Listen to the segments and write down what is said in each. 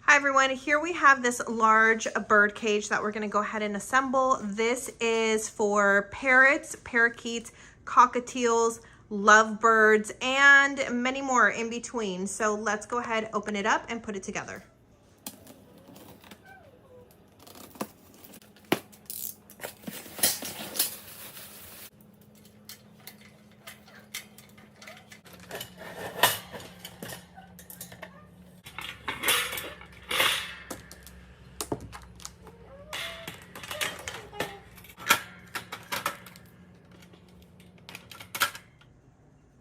Hi everyone, here we have this large bird cage that we're gonna go ahead and assemble. This is for parrots, parakeets, cockatiels, lovebirds, and many more in between. So let's go ahead, open it up and put it together.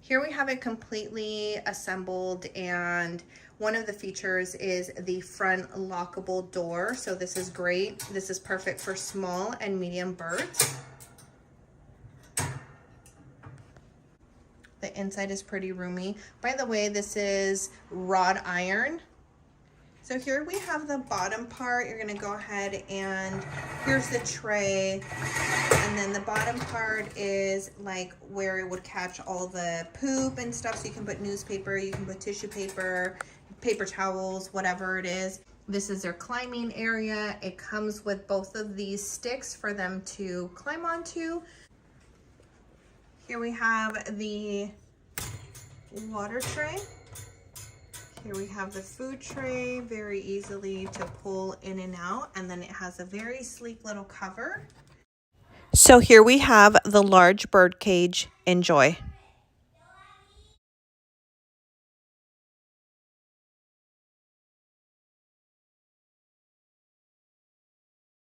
Here we have it completely assembled, and one of the features is the front lockable door. So this is great. This is perfect for small and medium birds. The inside is pretty roomy. By the way, this is wrought iron. So here we have the bottom part. You're gonna go ahead and here's the tray. And then the bottom part is like where it would catch all the poop and stuff. So you can put newspaper, you can put tissue paper, paper towels, whatever it is. This is their climbing area. It comes with both of these sticks for them to climb onto. Here we have the water tray. Here we have the food tray, very easily to pull in and out, and then it has a very sleek little cover. So here we have the large bird cage. Enjoy.